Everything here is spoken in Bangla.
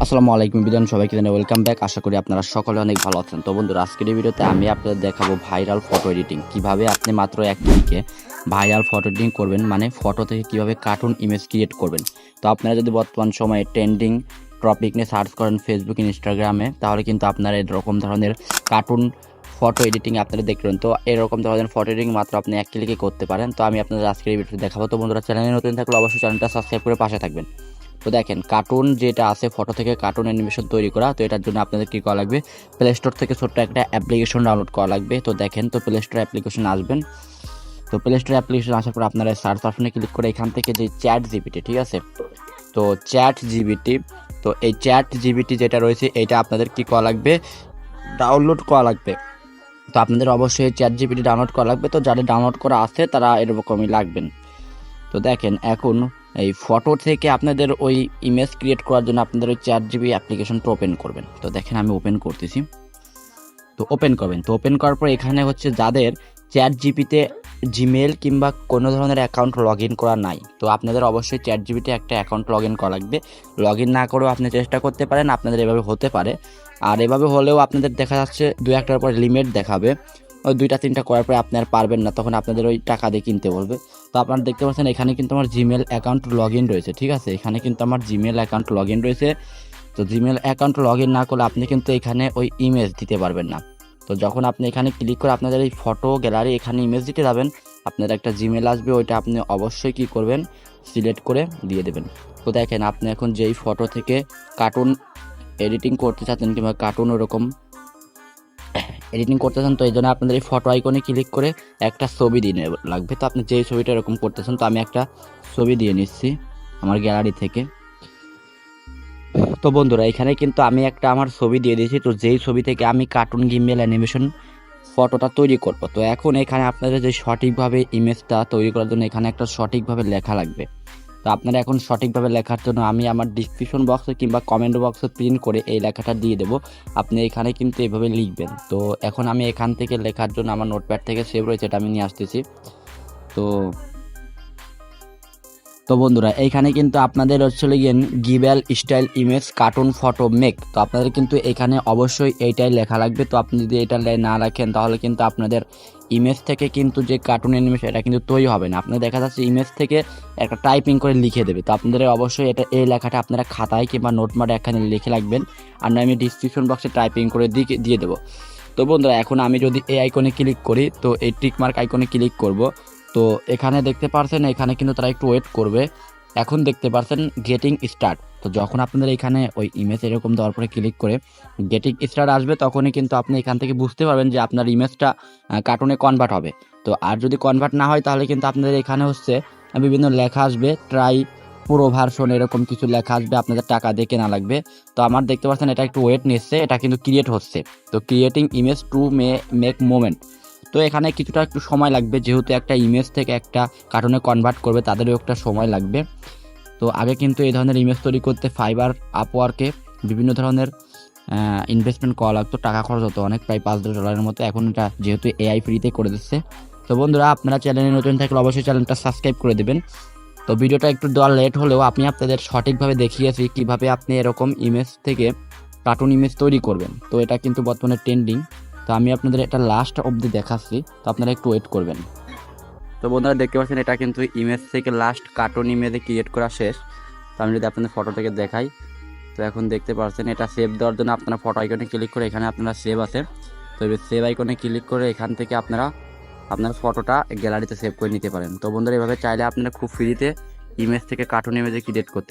আসসালামু আলাইকুম বিধান সবাইকে জানাই ওয়েলকাম ব্যাক। আশা করি আপনারা সকলে অনেক ভালো আছেন। তো বন্ধুরা, আজকের এই ভিডিওতে আমি আপনাদের দেখাবো ভাইরাল ফটো এডিটিং, কিভাবে আপনি মাত্র এক ক্লিকে ভাইরাল ফটো এডিটিং করবেন, মানে ফটো থেকে কিভাবে কার্টুন ইমেজ ক্রিয়েট করবেন। তো আপনারা যদি বর্তমান সময়ে ট্রেন্ডিং টপিক নিয়ে সার্চ করেন ফেসবুক ইনস্টাগ্রামে, তাহলে কিন্তু আপনারা এরকম ধরনের কার্টুন ফটো এডিটিং আপনারা দেখবেন। তো এরকম ধরনের ফটো এডিটিং মাত্র আপনি এক ক্লিকে করতে পারেন। তো আমি আপনাদের আজকের এই ভিডিওতে দেখাবো। তো বন্ধুরা, চ্যানেলে নতুন থাকলে অবশ্যই চ্যানেলটা সাবস্ক্রাইব করে পাশে থাকবেন। তো দেখেন, কার্টুন যেটা আছে, ফটো থেকে কার্টুন অ্যানিমেশন তৈরি করা। তো এটার জন্য আপনাদের কী করা লাগবে, প্লে স্টোর থেকে ছোট্ট একটা অ্যাপ্লিকেশন ডাউনলোড করা লাগবে। তো দেখেন, তো প্লে স্টোর অ্যাপ্লিকেশন আসবেন। তো প্লে স্টোর অ্যাপ্লিকেশন আসার পর আপনারা সার্চ অপশনে ক্লিক করে এখান থেকে যে চ্যাট জিপিটি, ঠিক আছে, তো চ্যাট জিপিটি, তো এই চ্যাট জিপিটি যেটা রয়েছে এটা আপনাদের কী করা লাগবে, ডাউনলোড করা লাগবে। তো আপনাদের অবশ্যই চ্যাট জিপিটি ডাউনলোড করা লাগবে। তো যাদের ডাউনলোড করা আছে তারা এরকমই লাগবেন। তো দেখেন, এখন এই ফটো থেকে আপনাদের ওই ইমেজ ক্রিয়েট করার জন্য আপনাদের ওই চ্যাট জিপি অ্যাপ্লিকেশনটা ওপেন করবেন। তো দেখেন, আমি ওপেন করতেছি। তো ওপেন করবেন। তো ওপেন করার পর এখানে হচ্ছে যাদের চ্যাট জিপিতে জিমেল কিংবা কোনো ধরনের অ্যাকাউন্ট লগ ইন করা নাই, তো আপনাদের অবশ্যই চ্যাট জিপিতে একটা অ্যাকাউন্ট লগ ইন করা লাগবে। লগ ইন না করেও আপনি চেষ্টা করতে পারেন, আপনাদের এভাবে হতে পারে। আর এভাবে হলেও আপনাদের দেখা যাচ্ছে দু একটার পর লিমিট দেখাবে, ওই 2-3টা করার পরে আপনি আর পারবেন না, তখন আপনাদের ওই টাকা দিয়ে কিনতে বলবে। তো আপনারা দেখতে পাচ্ছেন এখানে কিন্তু আমার জিমেল অ্যাকাউন্ট লগ ইন রয়েছে, ঠিক আছে, এখানে কিন্তু আমার জিমেল অ্যাকাউন্ট লগ ইন রয়েছে। তো জিমেল অ্যাকাউন্ট লগ ইন না করলে আপনি কিন্তু এখানে ওই ইমেজ দিতে পারবেন না। তো যখন আপনি এখানে ক্লিক করে আপনাদের এই ফটো গ্যালারি এখানে ইমেজ দিতে যাবেন, আপনার একটা জিমেল আসবে, ওইটা আপনি অবশ্যই কী করবেন, সিলেক্ট করে দিয়ে দেবেন। তো দেখেন, আপনি এখন যেই ফটো থেকে কার্টুন এডিটিং করতে চাচ্ছেন কিংবা কার্টুন ওরকম এডিটিং করতেছেন, তো এই জন্য আপনাদের এই ফটো আইকনে ক্লিক করে একটা ছবি দিয়ে লাগবে। তো আপনি যেই ছবিটা এরকম করতেছেন, তো আমি একটা ছবি দিয়ে নিচ্ছি আমার গ্যালারি থেকে। তো বন্ধুরা, এখানে কিন্তু আমি একটা আমার ছবি দিয়ে দিয়েছি। তো যেই ছবি থেকে আমি কার্টুন গিম্বেল অ্যানিমেশন ফটোটা তৈরি করব, তো এখন এখানে আপনাদের যে সঠিকভাবে ইমেজটা তৈরি করার জন্য এখানে একটা সঠিকভাবে লেখা লাগবে। তো আপনারা এখন সঠিকভাবে লেখার জন্য আমি আমার ডিসক্রিপশন বক্সে কিংবা কমেন্ট বক্সে প্রিন্ট করে এই লেখাটা দিয়ে দেবো। আপনি এখানে কিন্তু এইভাবে লিখবেন। তো এখন আমি এখান থেকে লেখার জন্য আমার নোটপ্যাড থেকে সেভ রয়েছে, এটা আমি নিয়ে আসতেছি। তো তো বন্ধুরা, এইখানে কিন্তু আপনাদের হচ্ছে Ghibli style image cartoon photo make. তো আপনাদের কিন্তু এখানে অবশ্যই এইটাই লেখা লাগবে। তো আপনি যদি এটা না রাখেন তাহলে কিন্তু আপনাদের ইমেজ থেকে কিন্তু যে কার্টুন অ্যানিমেশন এটা কিন্তু তৈরি হবে না। আপনার দেখা যাচ্ছে ইমেজ থেকে একটা টাইপিং করে লিখে দেবে। তো আপনাদের অবশ্যই এই লেখাটা আপনারা খাতায় কিংবা নোটপ্যাডে এখানে লিখে রাখবেন, আর আমি ডিসক্রিপশন বক্সে টাইপিং করে দিয়ে দেবো। তো বন্ধুরা, এখন আমি যদি এই আইকনে ক্লিক করি, তো এই টিক মার্ক আইকনে ক্লিক করব, তো এখানে দেখতে পারছেন এখানে কিন্তু তারা একটু ওয়েট করবে। এখন দেখতে পারছেন গেটিং স্টার্ট। তো যখন আপনাদের এখানে ওই ইমেজ এরকম দেওয়ার পরে ক্লিক করে গেটিং স্টার্ট আসবে, তখনই কিন্তু আপনি এখান থেকে বুঝতে পারবেন যে আপনার ইমেজটা কার্টুনে কনভার্ট হবে। তো আর যদি কনভার্ট না হয় তাহলে কিন্তু আপনাদের এখানে হচ্ছে বিভিন্ন লেখা আসবে, ট্রাই পুরো ভার্সন এরকম কিছু লেখা আসবে, আপনাদের টাকা দিয়ে কেনা লাগবে। তো আমার দেখতে পাচ্ছেন এটা একটু ওয়েট নিচ্ছে, এটা কিন্তু ক্রিয়েট হচ্ছে। তো creating image to make moment. তো এখানে কিছুটা একটু সময় লাগবে, যেহেতু একটা ইমেজ থেকে একটা কার্টুনে কনভার্ট করবে, তাদেরও একটা সময় লাগবে। তো আগে কিন্তু এই ধরনের ইমেজ তৈরি করতে ফাইবার আপওয়ার্কে বিভিন্ন ধরনের ইনভেস্টমেন্ট করা লাগতো, টাকা খরচ হতো অনেক, প্রায় $5 মতো। এখন এটা যেহেতু এআই ফ্রিতে করে দিচ্ছে। তো বন্ধুরা, আপনারা চ্যানেলে নতুন থাকলে অবশ্যই চ্যানেলটা সাবস্ক্রাইব করে দেবেন। তো ভিডিওটা একটু দেওয়া লেট হলেও আমি আপনাদের সঠিকভাবে দেখিয়েছি কীভাবে আপনি এরকম ইমেজ থেকে কার্টুন ইমেজ তৈরি করবেন। তো এটা কিন্তু বর্তমানে ট্রেন্ডিং। তো আমি আপনাদের এটা লাস্ট অবধি দেখাচ্ছি, তো আপনারা একটু ওয়েট করবেন। তো বন্ধুরা, দেখতে পাচ্ছেন এটা কিন্তু ইমেজ থেকে লাস্ট কার্টুন ইমেজে ক্রিয়েট করা শেষ। তো আমি যদি আপনাদের ফটো থেকে দেখাই, তো এখন দেখতে পাচ্ছেন এটা সেভ দেওয়ার জন্য আপনারা ফটো আইকনে ক্লিক করে এখানে আপনারা সেভ আছে, তো সেভ আইকনে ক্লিক করে এখান থেকে আপনারা আপনার ফটোটা গ্যালারিতে সেভ করে নিতে পারেন। তো বন্ধুরা, এভাবে চাইলে আপনারা খুব ফ্রিতে ইমেজ থেকে কার্টুন ইমেজে ক্রিয়েট করতে